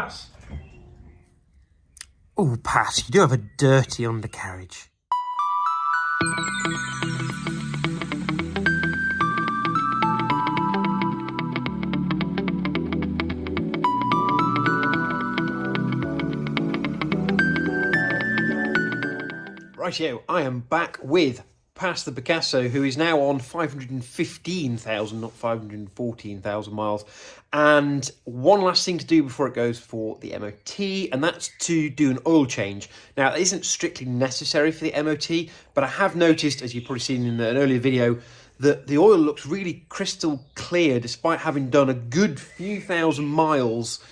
Pass? Oh, Pass, you do have a dirty undercarriage. Rightio, I am back with Pass the Picasso, who is now on 515,000, not 514,000 miles. And one last thing to do before it goes for the MOT, and that's to do an oil change. Now, it isn't strictly necessary for the MOT, but I have noticed, as you've probably seen in an earlier video, that the oil looks really crystal clear despite having done a good few thousand miles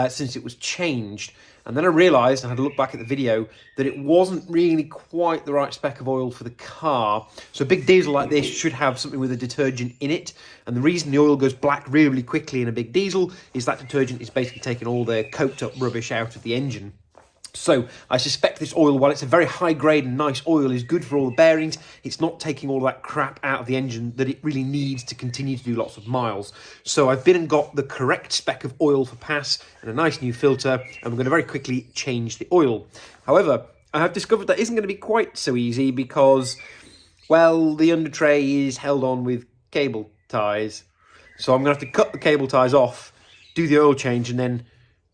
since it was changed. And then I realised, I had to look back at the video, that it wasn't really quite the right spec of oil for the car. So a big diesel like this should have something with a detergent in it. And the reason the oil goes black really, really quickly in a big diesel is that detergent is basically taking all the coked up rubbish out of the engine. So I suspect this oil, while it's a very high grade and nice oil, is good for all the bearings. It's not taking all that crap out of the engine that it really needs to continue to do lots of miles. So I've been and got the correct spec of oil for Pass and a nice new filter, and we're going to very quickly change the oil. However, I have discovered that isn't going to be quite so easy because, well, the under tray is held on with cable ties. So I'm going to have to cut the cable ties off, do the oil change, and then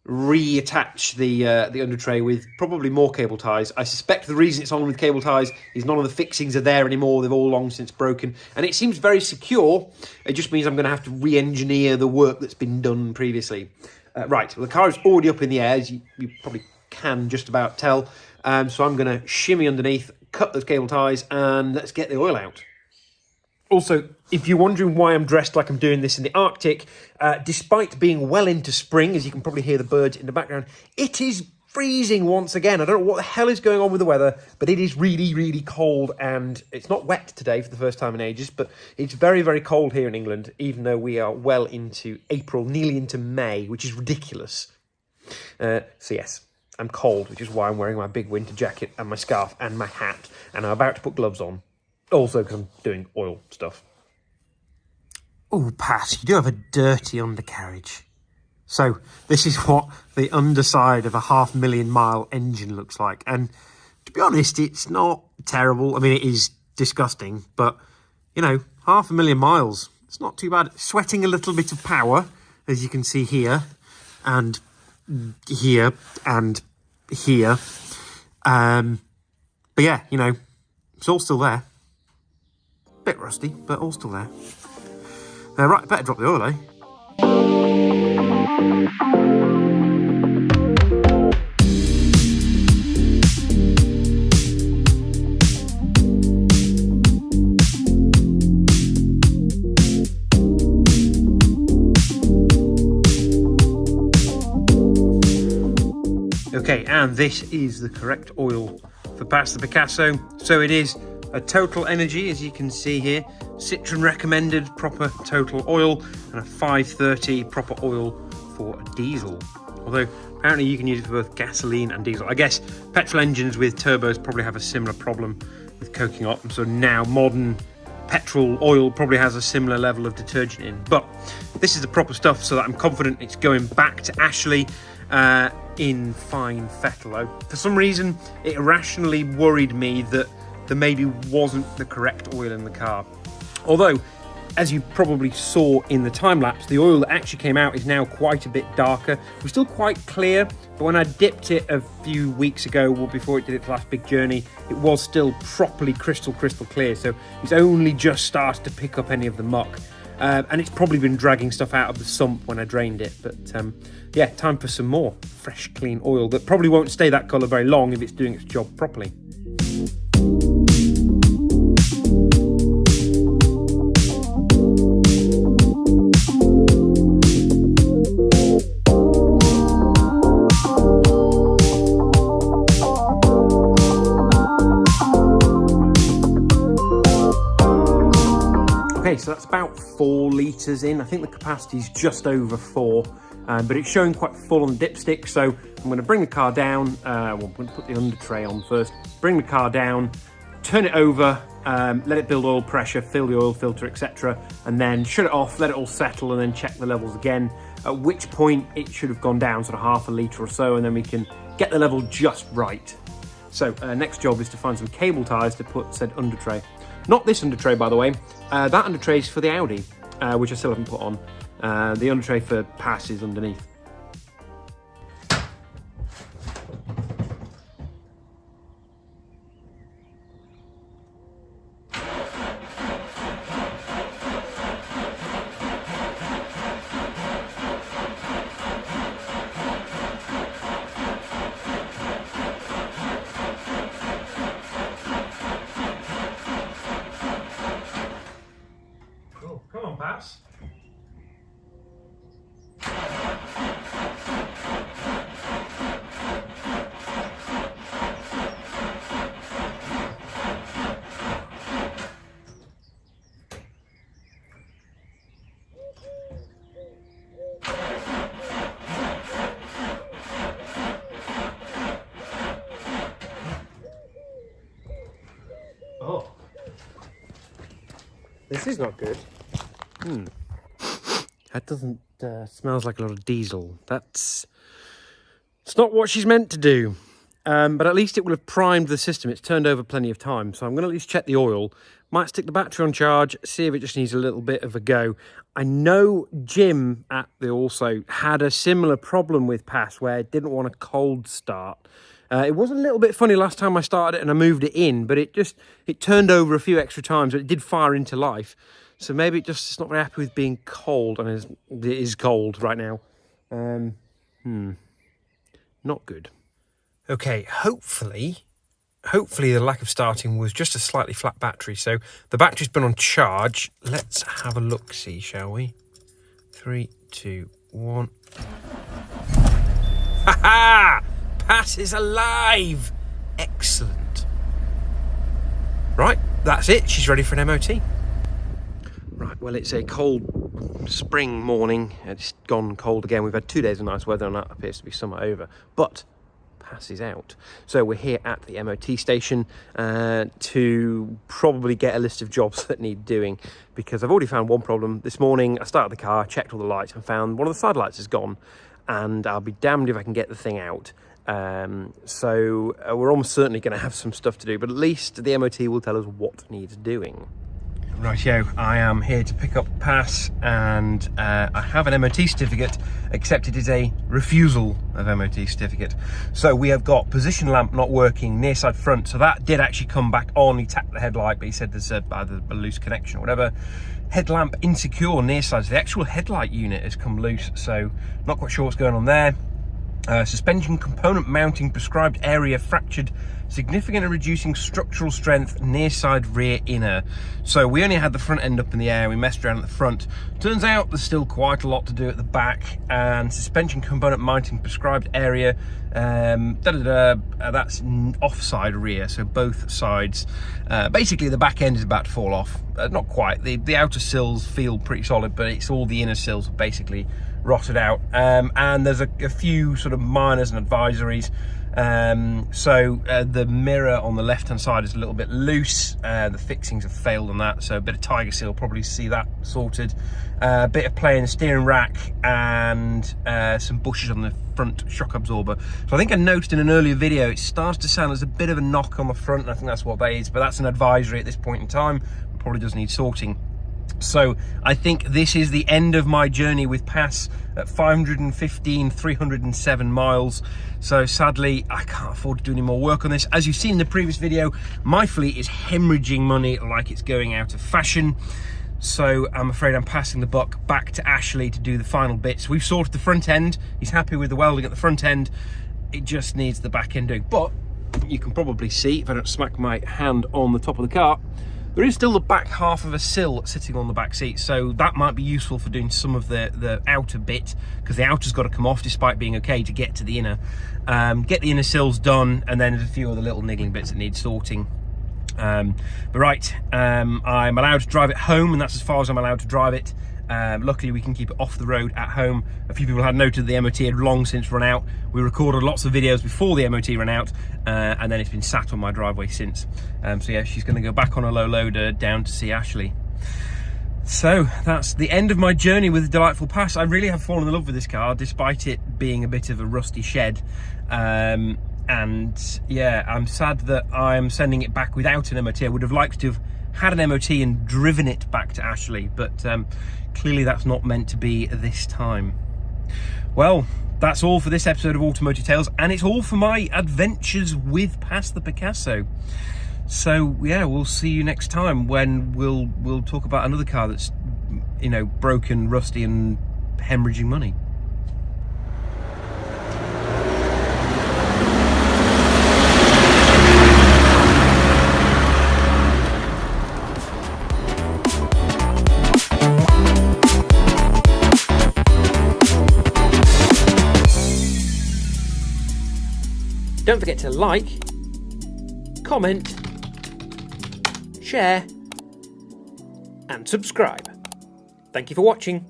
reattach the under tray with probably more cable ties. I suspect the reason it's on with cable ties is none of the fixings are there anymore. They've all long since broken, and it seems very secure. It just means I'm going to have to re-engineer the work that's been done previously. Right, well, the car is already up in the air, as you probably can just about tell. So I'm going to shimmy underneath, cut those cable ties, and let's get the oil out. Also, if you're wondering why I'm dressed like I'm doing this in the Arctic, despite being well into spring, as you can probably hear the birds in the background, it is freezing once again. I don't know what the hell is going on with the weather, but it is really, really cold, and it's not wet today for the first time in ages, but it's very, very cold here in England, even though we are well into April, nearly into May, which is ridiculous. So yes, I'm cold, which is why I'm wearing my big winter jacket and my scarf and my hat, and I'm about to put gloves on. Also, because I'm doing oil stuff. Oh, Pass, you do have a dirty undercarriage. So, this is what the underside of a 500,000 mile engine looks like. And to be honest, it's not terrible. I mean, it is disgusting, but, you know, 500,000 miles, it's not too bad. Sweating a little bit of power, as you can see here, and here, and here. But yeah, you know, it's all still there. Bit rusty, but all still there. Right, better drop the oil, eh? Okay, and this is the correct oil for Pass the Picasso. So it is a Total Energy, as you can see here, Citroen recommended proper total oil, and a 530 proper oil for a diesel. Although apparently you can use it for both gasoline and diesel. I guess petrol engines with turbos probably have a similar problem with coking up, so now modern petrol oil probably has a similar level of detergent in. But this is the proper stuff, so that I'm confident it's going back to Ashley in fine fettle. For some reason, it irrationally worried me that there maybe wasn't the correct oil in the car. Although, as you probably saw in the time-lapse, the oil that actually came out is now quite a bit darker. It was still quite clear, but when I dipped it a few weeks ago, well, before it did its last big journey, it was still properly crystal clear, so it's only just started to pick up any of the muck. And it's probably been dragging stuff out of the sump when I drained it. But yeah, time for some more fresh, clean oil that probably won't stay that colour very long if it's doing its job properly. Okay, so that's about 4 litres in. I think the capacity is just over 4, but it's showing quite full on the dipstick. So I'm going to bring the car down. Well, I'm going to put the under tray on first. Bring the car down, turn it over, let it build oil pressure, fill the oil filter, etc., and then shut it off, let it all settle, and then check the levels again, at which point it should have gone down sort of half a litre or so, and then we can get the level just right. So next job is to find some cable ties to put said under tray. Not this under tray, by the way. That under tray is for the Audi, which I still haven't put on. The under tray for Pass is underneath. Come on, Pass. Oh, this is not good. That doesn't smells like a lot of diesel. It's not what she's meant to do. But at least it will have primed the system. It's turned over plenty of time, so I'm going to at least check the oil. Might stick the battery on charge, see if it just needs a little bit of a go. I know Jim at the Also had a similar problem with Pass where it didn't want a cold start. It was a little bit funny last time I started it and I moved it in, but it turned over a few extra times, but it did fire into life. So maybe it's not very happy with being cold, and it is cold right now. Not good. Okay, hopefully the lack of starting was just a slightly flat battery. So the battery's been on charge. Let's have a look-see, shall we? 3, 2, 1. Ha ha! Pass is alive! Excellent. Right, that's it. She's ready for an MOT. Right, well, it's a cold spring morning. It's gone cold again. We've had 2 days of nice weather, and that appears to be summer over. But Pass is out. So we're here at the MOT station to probably get a list of jobs that need doing, because I've already found one problem. This morning, I started the car, checked all the lights, and found one of the side lights is gone, and I'll be damned if I can get the thing out. So we're almost certainly going to have some stuff to do, but at least the MOT will tell us what needs doing. Rightio, I am here to pick up Pass, and I have an MOT certificate, except it is a refusal of MOT certificate. So we have got position lamp not working, near side front, so that did actually come back on. He tapped the headlight, but he said there's either a loose connection or whatever. Headlamp insecure near side, so the actual headlight unit has come loose, so not quite sure what's going on there. Suspension component mounting prescribed area fractured, significantly reducing structural strength near side rear inner. So we only had the front end up in the air, we messed around at the front. Turns out there's still quite a lot to do at the back, and suspension component mounting prescribed area, that's offside rear, so both sides. Basically the back end is about to fall off. Not quite, the outer sills feel pretty solid, but it's all the inner sills are basically rotted out, and there's a few sort of minors and advisories. So the mirror on the left hand side is a little bit loose, the fixings have failed on that, so a bit of tiger seal, probably see that sorted. A bit of play in the steering rack, and some bushes on the front shock absorber. So I think I noticed in an earlier video it starts to sound there's a bit of a knock on the front, and I think that's what that is, but that's an advisory at this point in time. It probably does need sorting. So I think this is the end of my journey with Pass at 307 miles. So sadly, I can't afford to do any more work on this. As you've seen in the previous video, my fleet is hemorrhaging money like it's going out of fashion. So I'm afraid I'm passing the buck back to Ashley to do the final bits. We've sorted the front end. He's happy with the welding at the front end. It just needs the back end doing. But you can probably see, if I don't smack my hand on the top of the car, there is still the back half of a sill sitting on the back seat, so that might be useful for doing some of the outer bit, because the outer's got to come off despite being okay to get to the inner. Get the inner sills done, and then there's a few other little niggling bits that need sorting. But right, I'm allowed to drive it home, and that's as far as I'm allowed to drive it. Luckily we can keep it off the road at home. A few people had noted the MOT had long since run out. We recorded lots of videos before the MOT ran out, and then it's been sat on my driveway since. So yeah, she's going to go back on a low loader down to see Ashley. So that's the end of my journey with the delightful Pass. I really have fallen in love with this car, despite it being a bit of a rusty shed. And yeah, I'm sad that I'm sending it back without an MOT. I would have liked to have had an MOT and driven it back to Ashley, but clearly that's not meant to be this time. Well, that's all for this episode of Automotive Tales, and it's all for my adventures with Pass the Picasso. So yeah, we'll see you next time when we'll talk about another car that's, you know, broken, rusty, and hemorrhaging money. Don't forget to like, comment, share, and subscribe. Thank you for watching.